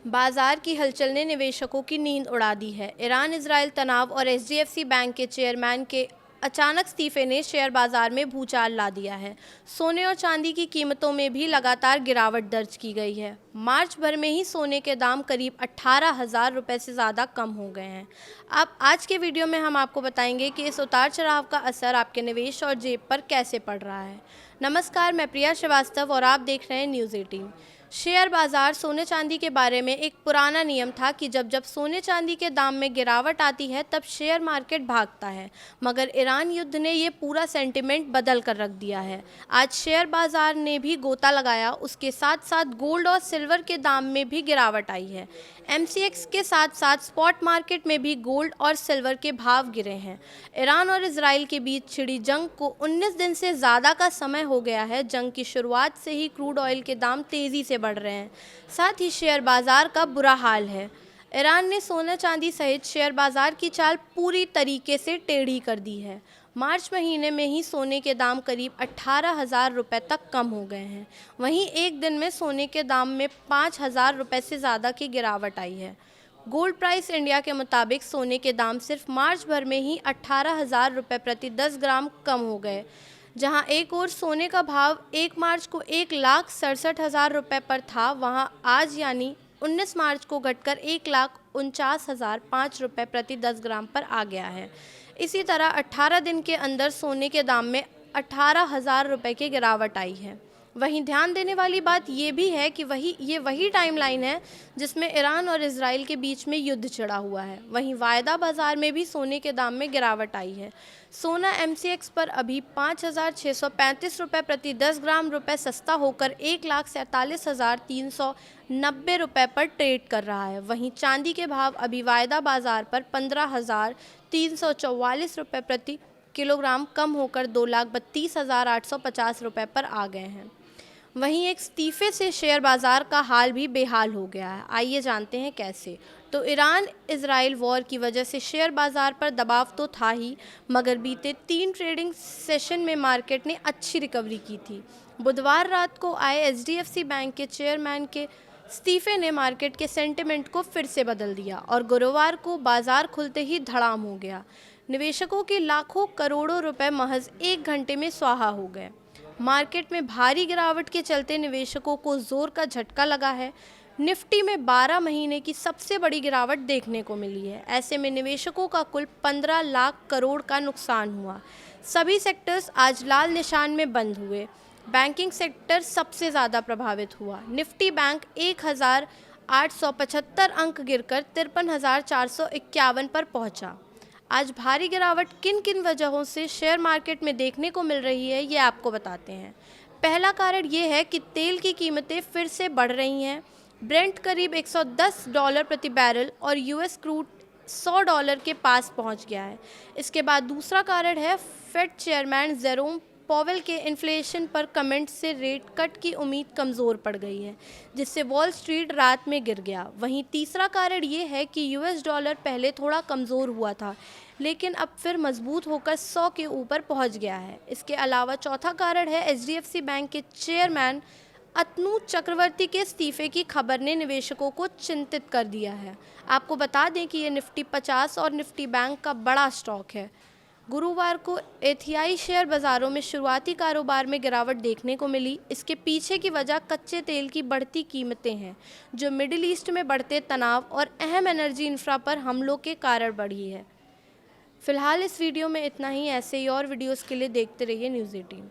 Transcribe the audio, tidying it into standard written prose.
बाजार की हलचल ने निवेशकों की नींद उड़ा दी है। ईरान इजराइल तनाव और एचडीएफसी बैंक के चेयरमैन के अचानक इस्तीफे ने शेयर बाजार में भूचाल ला दिया है। सोने और चांदी की कीमतों में भी लगातार गिरावट दर्ज की गई है। मार्च भर में ही सोने के दाम करीब 18,000 रुपये से ज़्यादा कम हो गए हैं। अब आज के वीडियो में हम आपको बताएंगे कि इस उतार चढ़ाव का असर आपके निवेश और जेब पर कैसे पड़ रहा है। नमस्कार, मैं प्रिया श्रीवास्तव और आप देख रहे हैं न्यूज़ 18। शेयर बाजार सोने चांदी के बारे में एक पुराना नियम था कि जब जब सोने चांदी के दाम में गिरावट आती है तब शेयर मार्केट भागता है। मगर ईरान युद्ध ने ये पूरा सेंटिमेंट बदल कर रख दिया है। आज शेयर बाजार ने भी गोता लगाया, उसके साथ साथ गोल्ड और सिल्वर के दाम में भी गिरावट आई है। एमसीएक्स के साथ साथ स्पॉट मार्केट में भी गोल्ड और सिल्वर के भाव गिरे हैं। ईरान और इजराइल के बीच छिड़ी जंग को 19 दिन से ज़्यादा का समय हो गया है। जंग की शुरुआत से ही क्रूड ऑयल के दाम तेज़ी से बढ़ रहे हैं, साथ ही शेयर बाजार का बुरा हाल है। ईरान ने सोना चांदी सहित शेयर बाजार की चाल पूरी तरीके से टेढ़ी कर दी है। मार्च महीने में ही सोने के दाम करीब 18,000 रुपये तक कम हो गए हैं। वहीं एक दिन में सोने के दाम में 5,000 रुपये से ज़्यादा की गिरावट आई है। गोल्ड प्राइस इंडिया के मुताबिक सोने के दाम सिर्फ मार्च भर में ही 18,000 रुपये प्रति 10 ग्राम कम हो गए। जहां एक और सोने का भाव 1 मार्च को 1,67,000 रुपये पर था, वहां आज यानी 19 मार्च को घटकर 1,49,005 रुपये प्रति 10 ग्राम पर आ गया है। इसी तरह 18 दिन के अंदर सोने के दाम में 18,000 रुपये की गिरावट आई है। वहीं ध्यान देने वाली बात ये भी है कि वही टाइमलाइन है जिसमें ईरान और इजराइल के बीच में युद्ध छिड़ा हुआ है। वहीं वायदा बाजार में भी सोने के दाम में गिरावट आई है। सोना एमसीएक्स पर अभी 5,635 रुपये प्रति 10 ग्राम रुपये सस्ता होकर 1,47,390 रुपये पर ट्रेड कर रहा है। वहीं चांदी के भाव अभी वायदा बाजार पर 15,344 रुपये प्रति किलोग्राम कम होकर 2,32,850 रुपये पर आ गए हैं। वहीं एक इस्तीफे से शेयर बाजार का हाल भी बेहाल हो गया है। आइए जानते हैं कैसे। तो ईरान इजराइल वॉर की वजह से शेयर बाजार पर दबाव तो था ही, मगर बीते 3 ट्रेडिंग सेशन में मार्केट ने अच्छी रिकवरी की थी। बुधवार रात को आए एचडीएफसी बैंक के चेयरमैन के इस्तीफे ने मार्केट के सेंटिमेंट को फिर से बदल दिया और गुरुवार को बाजार खुलते ही धड़ाम हो गया। निवेशकों के लाखों करोड़ों रुपए महज 1 घंटे में स्वाहा हो गए। मार्केट में भारी गिरावट के चलते निवेशकों को जोर का झटका लगा है। निफ्टी में 12 महीने की सबसे बड़ी गिरावट देखने को मिली है। ऐसे में निवेशकों का कुल 15 लाख करोड़ का नुकसान हुआ। सभी सेक्टर्स आज लाल निशान में बंद हुए। बैंकिंग सेक्टर सबसे ज़्यादा प्रभावित हुआ। निफ्टी बैंक 1,875 अंक गिरकर 53,451 पर पहुंचा। आज भारी गिरावट किन किन वजहों से शेयर मार्केट में देखने को मिल रही है, ये आपको बताते हैं। पहला कारण ये है कि तेल की कीमतें फिर से बढ़ रही हैं। ब्रेंट करीब $110 प्रति बैरल और यूएस क्रूड $100 के पास पहुंच गया है। इसके बाद दूसरा कारण है फेड चेयरमैन जेरोम पॉवेल के इन्फ्लेशन पर कमेंट से रेट कट की उम्मीद कमज़ोर पड़ गई है, जिससे वॉल स्ट्रीट रात में गिर गया। वहीं तीसरा कारण ये है कि यूएस डॉलर पहले थोड़ा कमज़ोर हुआ था, लेकिन अब फिर मजबूत होकर 100 के ऊपर पहुंच गया है। इसके अलावा चौथा कारण है एचडीएफसी बैंक के चेयरमैन अतनु चक्रवर्ती के इस्तीफे की खबर ने निवेशकों को चिंतित कर दिया है। आपको बता दें कि ये निफ्टी 50 और निफ्टी बैंक का बड़ा स्टॉक है। गुरुवार को एशियाई शेयर बाजारों में शुरुआती कारोबार में गिरावट देखने को मिली। इसके पीछे की वजह कच्चे तेल की बढ़ती कीमतें हैं, जो मिडिल ईस्ट में बढ़ते तनाव और अहम एनर्जी इंफ्रा पर हमलों के कारण बढ़ी है। फिलहाल इस वीडियो में इतना ही। ऐसे ही और वीडियोस के लिए देखते रहिए न्यूज़ 18।